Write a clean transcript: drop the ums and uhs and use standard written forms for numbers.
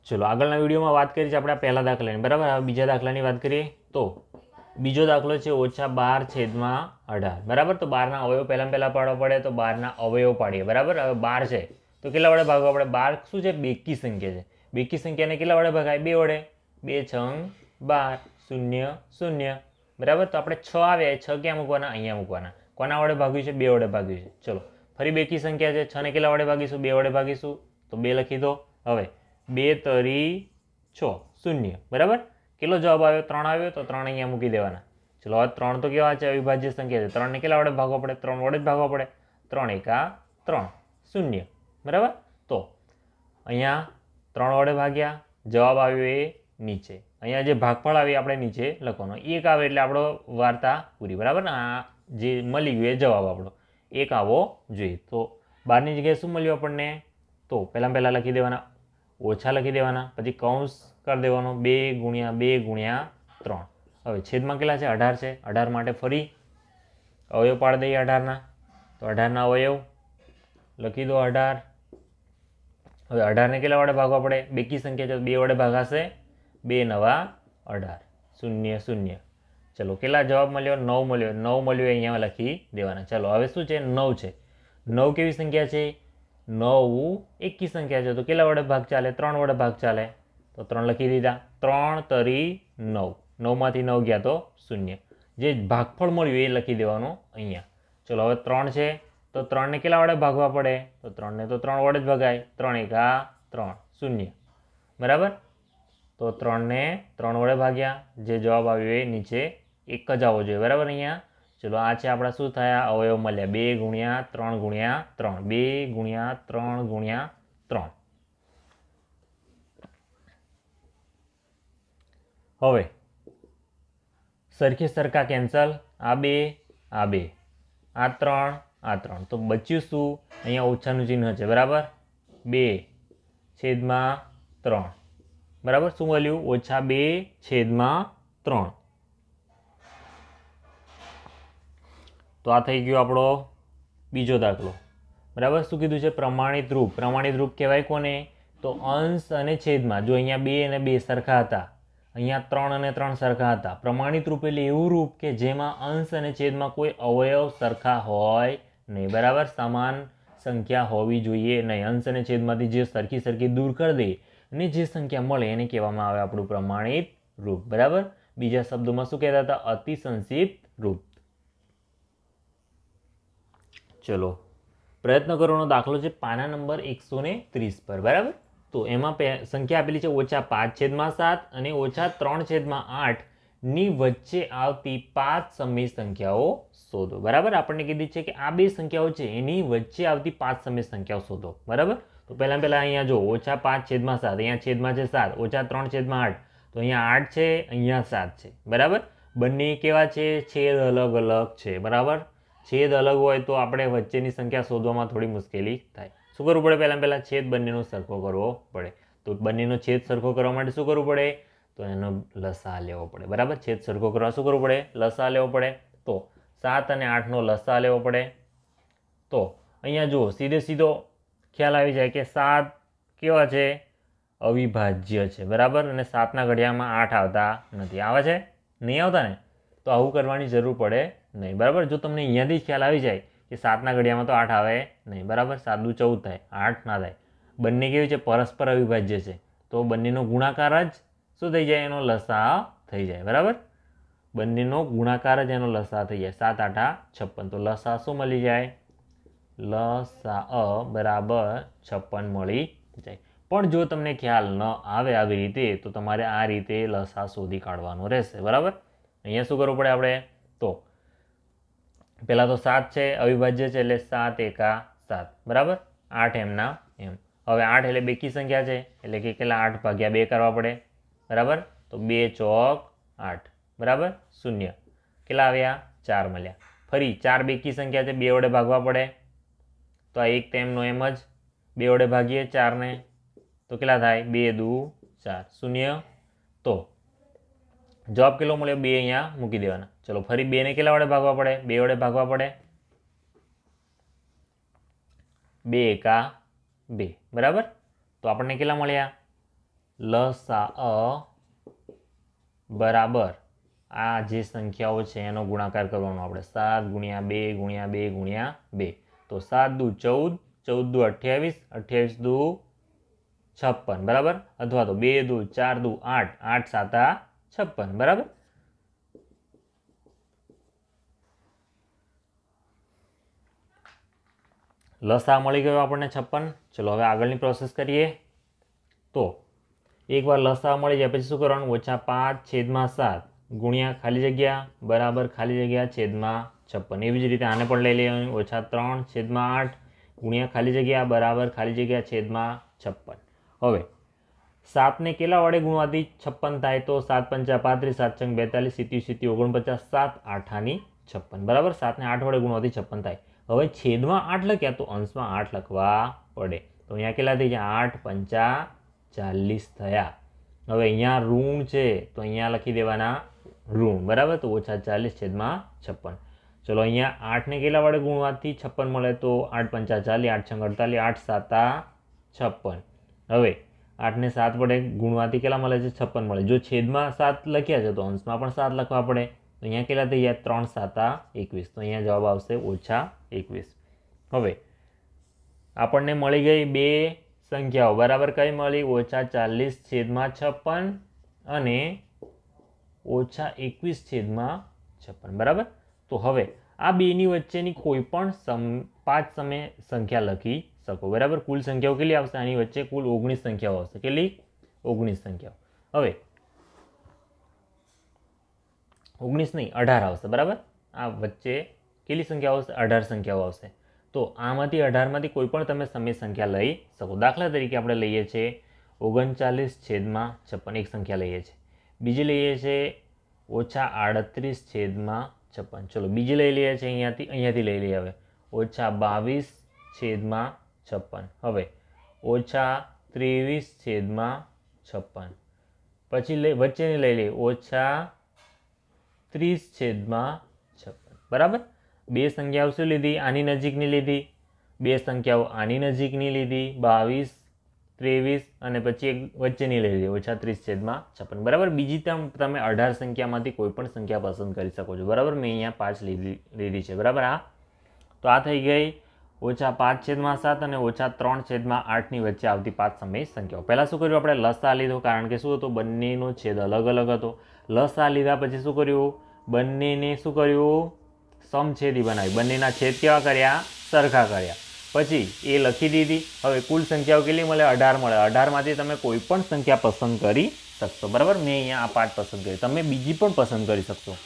ચલો આગળના વિડીયોમાં વાત કરી છે આપણે પહેલા દાખલાની, બરાબર. હવે બીજા દાખલાની વાત કરીએ તો બીજો દાખલો છે -12/18, બરાબર. તો 12ના અવયવ પહેલા પાડવા પડે, તો 12ના અવયવ પાડીએ, બરાબર. હવે 12 છે તો કેટલા વડે ભાગવા પડે? 12 શું છે? બેકી સંખ્યા છે. બેકી સંખ્યાને કેટલા વડે ભગાય? 2 વડે. 2 છંગ 12, 0 0, બરાબર. તો આપણે 6 આવ્યા, 6 ક્યાં મૂકવાના? અહીંયા મૂકવાના. કોના વડે ભાગ્યું છે? 2 વડે ભાગ્યું છે. ચલો ફરી બેકી સંખ્યા છે, 6 ને કેટલા વડે ભાગીશું? 2 વડે ભાગીશું, તો 2 લખી દો. હવે 2 તરી 6, 0, બરાબર. કેટલો જવાબ આવ્યો? 3 આવ્યો, તો 3 અહીંયા મૂકી દેવાના. ચલો હવે 3 તો કેવા છે? અવિભાજ્ય સંખ્યા છે. 3 ને કેટલા વડે ભાગવા પડે? 3 વડે જ ભાગવા પડે. 3 એકા 3, 0, બરાબર. તો અહીંયા 3 વડે ભાગ્યા, જવાબ આવ્યો એ નીચે. અહીંયા જે ભાગફળ આવી આપણે નીચે લખવાનો. 1 આવે એટલે આપણો વાર્તા પૂરી, બરાબર ને. આ જે મળી ગયું એ જવાબ આપણો 1 આવવો જોઈએ. તો 12ની જગ્યાએ શું મળ્યું આપણને? તો પહેલાં લખી દેવાના, ઓછા લખી દેવાના, પછી કૌંસ કરી દેવાનો, 2 ગુણ્યા 2 ગુણ્યા 3. હવે છેદમાં કેટલા છે? 18 છે. 18 માટે ફરી અવયવ પાડી દઈએ 18ના. તો 18ના અવયવ લખી દો 18. હવે 18ને કેટલા વડે ભાગવા પડે? બેકી સંખ્યા છે, 2 વડે ભાગાશે. 2 નવા 18, 0 0. ચલો કેટલા જવાબ મળ્યો? 9 મળ્યો. 9 મળ્યો અહીંયા લખી દેવાના. ચલો હવે શું છે? 9 છે. 9 કેવી સંખ્યા છે? 9 એકી સંખ્યા છે. તો કેટલા વડે ભાગ ચાલે? 3 વડે ભાગ ચાલે. તો 3 લખી દીધા. 3 તરી 9, 9માંથી 9 ગયા તો 0. જે ભાગફળ મળ્યું એ લખી દેવાનું અહીંયા. ચલો હવે 3 છે તો 3ને કેટલા વડે ભાગવા પડે? તો 3ને તો 3 વડે જ ભગાય. 3 એકા 3, 0, બરાબર. તો 3ને 3 વડે ભાગ્યા, જે જવાબ આવ્યો એ નીચે 1 જ આવવો જોઈએ, બરાબર. અહીંયા ચલો આ છે આપણા શું થયા? અવયવ મળ્યા. 2 ગુણ્યા 3 ગુણ્યા 3, 2 ગુણ્યા 3 ગુણ્યા 3. હવે સરખા કેન્સલ, આ 2 આ 2, આ 3 આ 3. તો બચ્યું શું? અહીંયા ઓછાનું ચિહ્ન છે, બરાબર. 2/3, બરાબર. શું મળ્યું? -2/3. તો આ થઈ ગયો આપણો બીજો દાખલો, બરાબર. શું કીધું છે? પ્રમાણિત રૂપ. પ્રમાણિત રૂપ કહેવાય કોને? તો અંશ અને છેદમાં. જો અહીંયા 2 અને 2 સરખા હતા, અહીંયા 3 અને 3 સરખા હતા. પ્રમાણિત રૂપ એટલે એવું રૂપ કે જેમાં અંશ અને છેદમાં કોઈ અવયવ સરખા હોય નહીં, બરાબર. સમાન સંખ્યા હોવી જોઈએ નહીં. અંશ અને છેદમાંથી જે સરખી દૂર કરી દે અને જે સંખ્યા મળે એને કહેવામાં આવે આપણું પ્રમાણિત રૂપ, બરાબર. બીજા શબ્દોમાં શું કહેતા હતા? અતિ સંક્ષિપ્ત રૂપ. ચલો પ્રયત્ન કરવાનો દાખલો છે પાના નંબર 130 પર, બરાબર. તો એમાં સંખ્યા આપેલી છે -5/7 અને -3/8 ની વચ્ચે આવતી 5 સમય સંખ્યાઓ શોધો, બરાબર. આપણને કીધી છે કે આ બે સંખ્યાઓ છે એની વચ્ચે આવતી 5 સમય સંખ્યાઓ શોધો, બરાબર. તો પહેલા અહીંયા જો -5/7, અહીંયા છેદમાં છે 7, -3/8, તો અહીંયા 8 છે, અહીંયા 7 છે, બરાબર. બંને કેવા છે? છેદ અલગ અલગ છે, બરાબર. છેદ અલગ હોય તો આપણે વચ્ચેની સંખ્યા શોધવામાં થોડી મુશ્કેલી થાય. શું કરવું પડે? પહેલાં છેદ બંનેનો સરખો કરવો પડે. તો બંનેનો છેદ સરખો કરવા માટે શું કરવું પડે? તો એનો લસા લેવો પડે, બરાબર. છેદ સરખો કરવા શું કરવું પડે? લસા લેવો પડે. તો 7 અને 8નો લસા લેવો પડે. તો અહીંયા જુઓ, સીધો ખ્યાલ આવી જાય કે 7 કેવા છે? અવિભાજ્ય છે, બરાબર. અને 7ના ઘડિયામાં 8 આવતા નથી. આવે છે? નહીં આવતા ને. તો આવું કરવાની જરૂર પડે નહીં, બરાબર. જો તમને અહીંયાથી જ ખ્યાલ આવી જાય કે 7ના ઘડિયામાં તો 8 આવે નહીં, બરાબર. 7 દુ 14 થાય, 8 ના થાય. બંને કેવી છે? પરસ્પર અવિભાજ્ય છે. તો બંનેનો ગુણાકાર જ શું થઈ જાય? એનો લસા થઈ જાય, બરાબર. બંનેનો ગુણાકાર જ એનો લસા થઈ જાય. 7 8 56. તો લસા શું મળી જાય? લસા બરાબર 56 મળી જાય. પણ જો તમને ખ્યાલ ન આવે આવી રીતે, તો તમારે આ રીતે લસા શોધી કાઢવાનો રહેશે, બરાબર. અહીંયા શું કરવું પડે આપણે? તો પહેલાં તો 7 છે, અવિભાજ્ય છે, એટલે 7 એકા 7, બરાબર. 8 એમના એમ. હવે 8 એટલે બેકી સંખ્યા છે, એટલે કે કેટલા? 8/2 કરવા પડે, બરાબર. તો 2 ચોક 8, બરાબર. 0 કેટલા આવ્યા? 4 મળ્યા. ફરી 4 બેકી સંખ્યા છે, 2 વડે ભાગવા પડે. તો આ એક તેમનો એમ જ 2 વડે ભાગીએ 4ને, તો કેટલા થાય? 2 દુ 4, 0. તો જવાબ કેટલો મળ્યો? 2 અહીંયા મૂકી દેવાના. ચલો ફરી 2ને કેટલા વડે ભાગવા પડે? 2 વડે ભાગવા પડે. 2 એકા 2, બરાબર. તો આપણને કેટલા મળ્યા? લસા બરાબર આ જે સંખ્યાઓ છે એનો ગુણાકાર કરવાનો આપણે 7 ગુણ્યા 2 ગુણ્યા 2 ગુણ્યા 2 તો 7 દુ 14 14 દુ 28 28 દુ 56 બરાબર અથવા તો 2 દુ 4 દુ 8 8 સાતા 56 બરાબર લસા મળી ગયો આપણને 56 ચલો હવે આગળની પ્રોસેસ કરીએ તો એકવાર લસા મળી જાય પછી શું કરવાનું -5/7 ગુણ્યા ખાલી જગ્યા બરાબર ખાલી જગ્યા છેદમાં 56 એવી જ રીતે આને પણ લઈ લેવાનું -3/8 ગુણ્યા ખાલી જગ્યા બરાબર ખાલી જગ્યા છેદમાં 56 હવે 7 ને કેટલા વડે ગુણવાથી 56 થાય તો 7 પંચા 35 7 છંગ 42 સિત્યુ સિત્યુ 49 7 8 56 બરાબર 7 ને 8 વડે ગુણવાથી 56 થાય હવે છેદમાં 8 લખ્યા તો અંશમાં 8 લખવા પડે તો અહીંયા કેટલા થઈ ગયા 8 પંચા 40 થયા હવે અહીંયા ઋણ છે તો અહીંયા લખી દેવાના ઋણ બરાબર તો -40 છેદમાં 56 ચલો અહીંયા 8 ને કેટલા વડે ગુણવાથી 56 મળે તો 8 પંચા 40 8 છંગ 48 8 સાતા 56 હવે 8 ને 7 વડે ગુણવાથી કેટલા મળે છે 56 મળે જો છેદમાં 7 લખ્યા છે તો અંશમાં પણ 7 લખવા પડે તો અહીંયા કેટલા થઈ ગયા 3 સાતા 21 તો અહીંયા જવાબ આવશે -21 હવે આપણને મળી ગઈ બે સંખ્યાઓ બરાબર કઈ મળી -40 છેદમાં 56 અને -21 છેદમાં 56 બરાબર તો હવે આ બેની વચ્ચેની કોઈ પણ 5 તમે સંખ્યા લખી શકો બરાબર કુલ સંખ્યાઓ કેટલી આવશે આની વચ્ચે કુલ 19 સંખ્યાઓ આવશે કેટલી 19 સંખ્યાઓ હવે 19 નહીં 18 આવશે બરાબર આ વચ્ચે કેટલી સંખ્યાઓ આવશે 18 સંખ્યાઓ આવશે તો આમાંથી 18માંથી કોઈ પણ તમે સમય સંખ્યા લઈ શકો દાખલા તરીકે આપણે લઈએ છીએ 39 છેદમાં 56 એક સંખ્યા લઈએ છીએ બીજી લઈએ છીએ -38 છેદમાં 56 ચલો બીજી લઈ લઈએ છીએ અહીંયાથી લઈ લઈએ હવે -22 છેદમાં 56 હવે -23 છેદમાં 56 પછી વચ્ચેની લઈ લઈએ -30 છેદમાં 56 બરાબર બે સંખ્યાઓ શું લીધી આની નજીકની લીધી બે સંખ્યાઓ આની નજીકની લીધી 22 23 અને પછી એક વચ્ચેની લઈ લીધી -30 છેદમાં 56 બરાબર બીજી તમે 18 સંખ્યામાંથી કોઈ પણ સંખ્યા પસંદ કરી શકો છો બરાબર મેં અહીંયા 5 લીધી છે બરાબર આ તો આ થઈ ગઈ -5 છેદમાં 7 અને -3 છેદમાં 8 ની વચ્ચે આવતી 5 સમય સંખ્યાઓ પહેલાં શું કર્યું આપણે લસા લીધો કારણ કે શું હતો બંનેનો છેદ અલગ અલગ હતો લસા લીધા પછી શું કર્યું બંનેને શું કર્યું સમછેદી બનાવી બંનેના છેદ કેવા કર્યા સરખા કર્યા પછી એ લખી દીધી હવે કુલ સંખ્યાઓ કેટલી મળે 18 મળે 18માંથી તમે કોઈ પણ સંખ્યા પસંદ કરી શકશો બરાબર મેં અહીંયા આ 5 પસંદ કરી તમે બીજી પણ પસંદ કરી શકશો